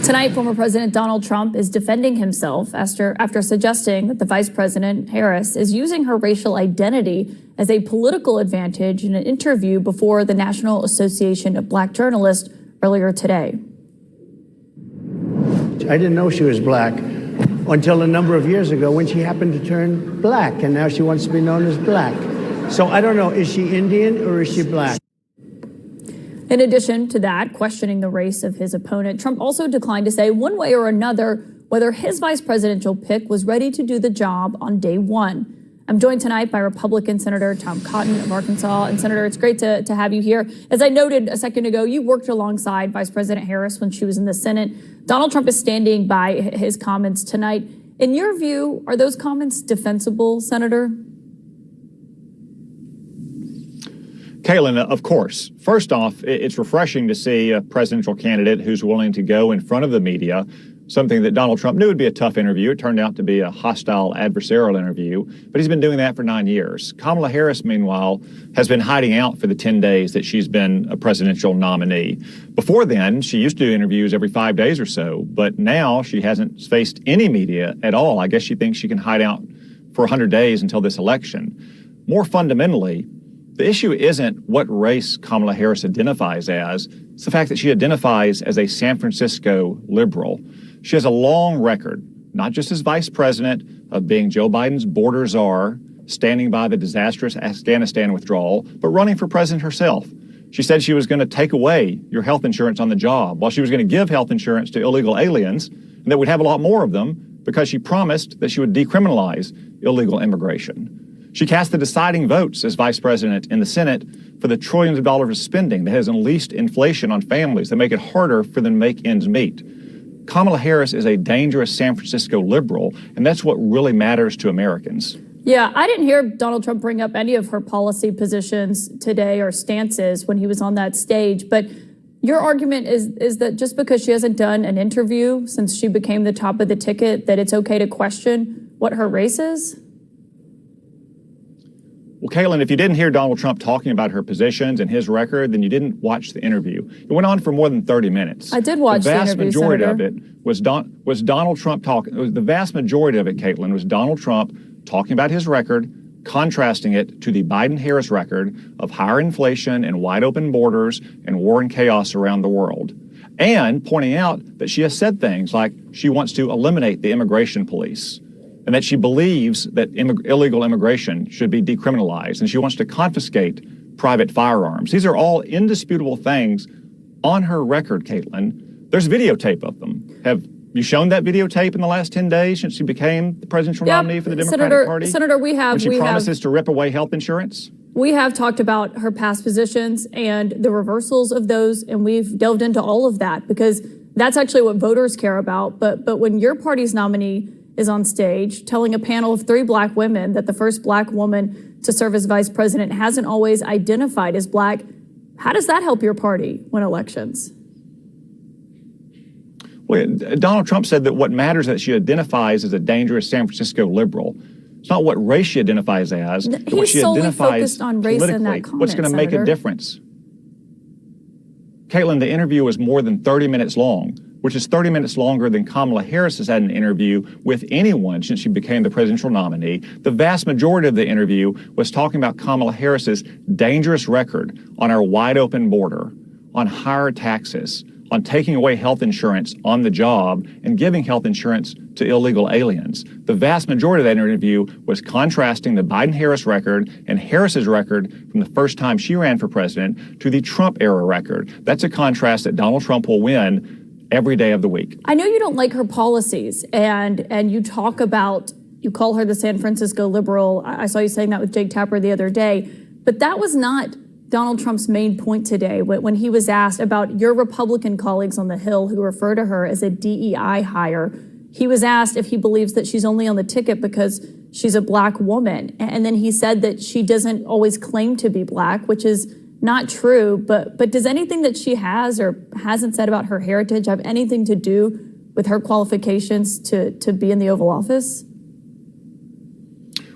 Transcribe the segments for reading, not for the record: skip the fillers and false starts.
Tonight, former President Donald Trump is defending himself after suggesting that the Vice President Harris is using her racial identity as a political advantage in an interview before the National Association of Black Journalists earlier today. I didn't know she was black until a number of years ago when she happened to turn black, and now she wants to be known as black. So I don't know, is she Indian or is she black? In addition to that, questioning the race of his opponent, Trump also declined to say one way or another whether his vice presidential pick was ready to do the job on day one. I'm joined tonight by Republican Senator Tom Cotton of Arkansas. And Senator, it's great to have you here. As I noted a second ago, you worked alongside Vice President Harris when she was in the Senate. Donald Trump is standing by his comments tonight. In your view, are those comments defensible, Senator? Kaitlan, of course. First off, it's refreshing to see a presidential candidate who's willing to go in front of the media, something that Donald Trump knew would be a tough interview. It turned out to be a hostile, adversarial interview, but he's been doing that for 9 years. Kamala Harris, meanwhile, has been hiding out for the 10 days that she's been a presidential nominee. Before then, she used to do interviews every 5 days or so, but now she hasn't faced any media at all. I guess she thinks she can hide out for 100 days until this election. More fundamentally, the issue isn't what race Kamala Harris identifies as. It's the fact that she identifies as a San Francisco liberal. She has a long record, not just as vice president, of being Joe Biden's border czar, standing by the disastrous Afghanistan withdrawal, but running for president herself. She said she was going to take away your health insurance on the job, while she was going to give health insurance to illegal aliens, and that we'd have a lot more of them because she promised that she would decriminalize illegal immigration. She cast the deciding votes as vice president in the Senate for the trillions of dollars of spending that has unleashed inflation on families that make it harder for them to make ends meet. Kamala Harris is a dangerous San Francisco liberal, and that's what really matters to Americans. Yeah, I didn't hear Donald Trump bring up any of her policy positions today or stances when he was on that stage. But your argument is that just because she hasn't done an interview since she became the top of the ticket, that it's okay to question what her race is? Well, Kaitlan, if you didn't hear Donald Trump talking about her positions and his record, then you didn't watch the interview. It went on for more than 30 minutes. I did watch the interview, The vast majority Senator. of it was Donald Trump talking. The vast majority of it, Kaitlan, was Donald Trump talking about his record, contrasting it to the Biden-Harris record of higher inflation and wide open borders and war and chaos around the world, and pointing out that she has said things like she wants to eliminate the immigration police, and that she believes that illegal immigration should be decriminalized, and she wants to confiscate private firearms. These are all indisputable things on her record, Kaitlan. There's videotape of them. Have you shown that videotape in the last 10 days since she became the presidential nominee for the Democratic Party? Senator, we have. When she promises to rip away health insurance? We have talked about her past positions and the reversals of those, and we've delved into all of that because that's actually what voters care about. But when your party's nominee is on stage telling a panel of 3 black women that the first black woman to serve as vice president hasn't always identified as black, how does that help your party win elections? Well, Donald Trump said that what matters is that she identifies as a dangerous San Francisco liberal. It's not what race she identifies as, but what she identifies on race politically. in that comment, What's going to make a difference? Kaitlan, the interview was more than 30 minutes long, which is 30 minutes longer than Kamala Harris has had an interview with anyone since she became the presidential nominee. The vast majority of the interview was talking about Kamala Harris's dangerous record on our wide open border, on higher taxes, on taking away health insurance on the job and giving health insurance to illegal aliens. The vast majority of that interview was contrasting the Biden-Harris record and Harris's record from the first time she ran for president to the Trump-era record. That's a contrast that Donald Trump will win every day of the week. I know you don't like her policies, and you talk about, you call her the San Francisco liberal. I saw you saying that with Jake Tapper the other day, but that was not Donald Trump's main point today when he was asked about your Republican colleagues on the Hill who refer to her as a DEI hire. He was asked if he believes that she's only on the ticket because she's a black woman. And then he said that she doesn't always claim to be black, which is not true. But does anything that she has or hasn't said about her heritage have anything to do with her qualifications to be in the Oval Office?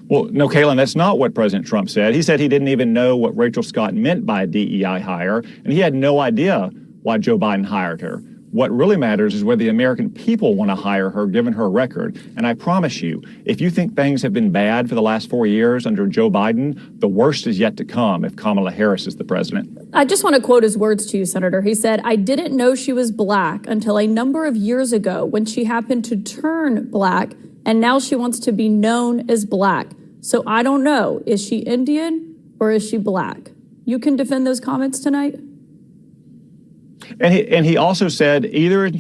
Well, no, Kaitlan, that's not what President Trump said. He said he didn't even know what Rachel Scott meant by a DEI hire, and he had no idea why Joe Biden hired her. What really matters is whether the American people want to hire her, given her record. And I promise you, if you think things have been bad for the last 4 years under Joe Biden, the worst is yet to come if Kamala Harris is the president. I just want to quote his words to you, Senator. He said, "I didn't know she was black until a number of years ago when she happened to turn black, and now she wants to be known as black. So I don't know, is she Indian or is she black?" You can defend those comments tonight? And he also said either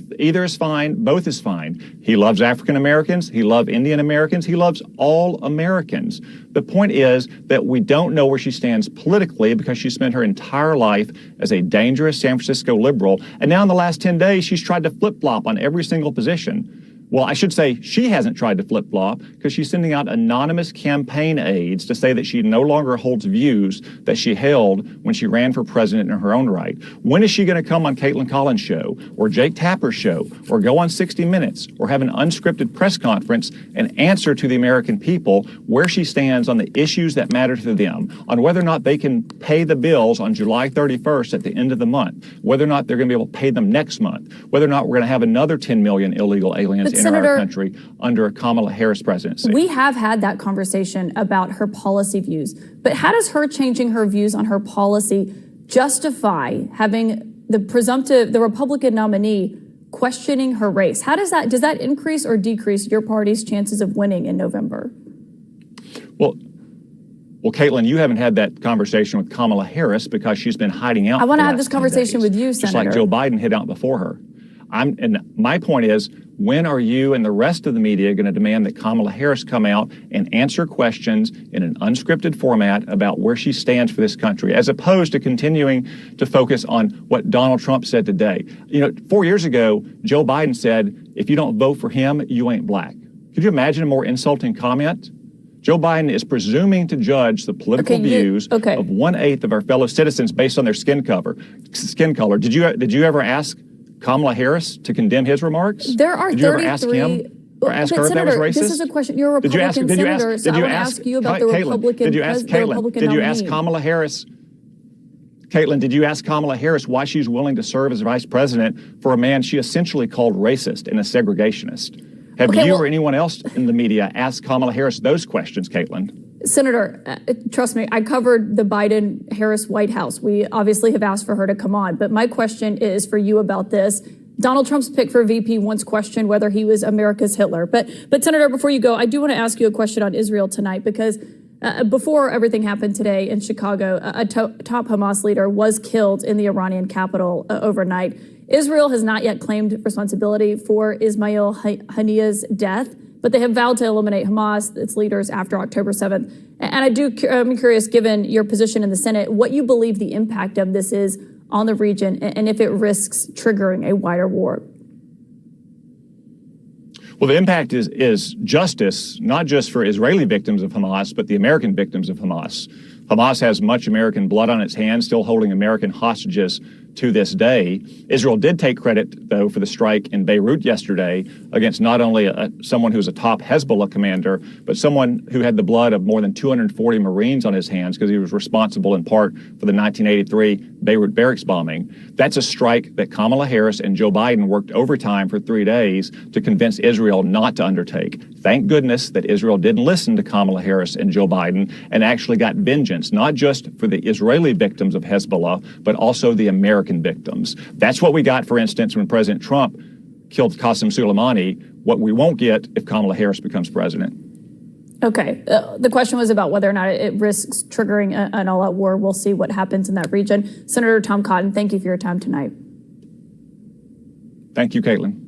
is fine, both is fine. He loves African Americans, he loves Indian Americans, he loves all Americans. The point is that we don't know where she stands politically because she spent her entire life as a dangerous San Francisco liberal. And now in the last 10 days, she's tried to flip-flop on every single position. Well, I should say she hasn't tried to flip-flop because she's sending out anonymous campaign aides to say that she no longer holds views that she held when she ran for president in her own right. When is she going to come on Kaitlan Collins' show or Jake Tapper's show or go on 60 Minutes or have an unscripted press conference and answer to the American people where she stands on the issues that matter to them, on whether or not they can pay the bills on July 31st at the end of the month, whether or not they're going to be able to pay them next month, whether or not we're going to have another 10 million illegal aliens in Senator, our country under a Kamala Harris presidency. We have had that conversation about her policy views, but how does her changing her views on her policy justify having the Republican nominee questioning her race? How does that increase or decrease your party's chances of winning in November? Well, Kaitlan, you haven't had that conversation with Kamala Harris because she's been hiding out. I want to have this conversation with you, Senator. Just like Joe Biden hid out before her. And my point is, when are you and the rest of the media going to demand that Kamala Harris come out and answer questions in an unscripted format about where she stands for this country, as opposed to continuing to focus on what Donald Trump said today? 4 years ago, Joe Biden said, if you don't vote for him, you ain't black. Could you imagine a more insulting comment? Joe Biden is presuming to judge the political views of 1/8 of our fellow citizens based on their skin color. Did you ever ask Kamala Harris to condemn his remarks? There are 33. Did you ever ask him or ask her if that was racist? This is a question. You're a Republican senator, so I want to ask you about the Republican nominee. Did you ask Kamala Harris? Kaitlan, did you ask Kamala Harris why she's willing to serve as vice president for a man she essentially called racist and a segregationist? Have you or anyone else in the media asked Kamala Harris those questions, Kaitlan? Senator, trust me, I covered the Biden-Harris White House. We obviously have asked for her to come on, but my question is for you about this. Donald Trump's pick for VP once questioned whether he was America's Hitler. But Senator, before you go, I do want to ask you a question on Israel tonight, because before everything happened today in Chicago, a top Hamas leader was killed in the Iranian capital overnight. Israel has not yet claimed responsibility for Ismail Haniyeh's death, but they have vowed to eliminate Hamas, its leaders, after October 7th. And I'm curious, given your position in the Senate, what you believe the impact of this is on the region and if it risks triggering a wider war. Well, the impact is justice, not just for Israeli victims of Hamas, but the American victims of Hamas. Hamas has much American blood on its hands, still holding American hostages to this day. Israel did take credit, though, for the strike in Beirut yesterday against not only someone who's a top Hezbollah commander, but someone who had the blood of more than 240 Marines on his hands because he was responsible in part for the 1983 Beirut barracks bombing. That's a strike that Kamala Harris and Joe Biden worked overtime for 3 days to convince Israel not to undertake. Thank goodness that Israel didn't listen to Kamala Harris and Joe Biden and actually got vengeance, not just for the Israeli victims of Hezbollah, but also the American victims. That's what we got, for instance, when President Trump killed Qasem Soleimani, what we won't get if Kamala Harris becomes president. Okay. The question was about whether or not it risks triggering an all-out war. We'll see what happens in that region. Senator Tom Cotton, thank you for your time tonight. Thank you, Kaitlan.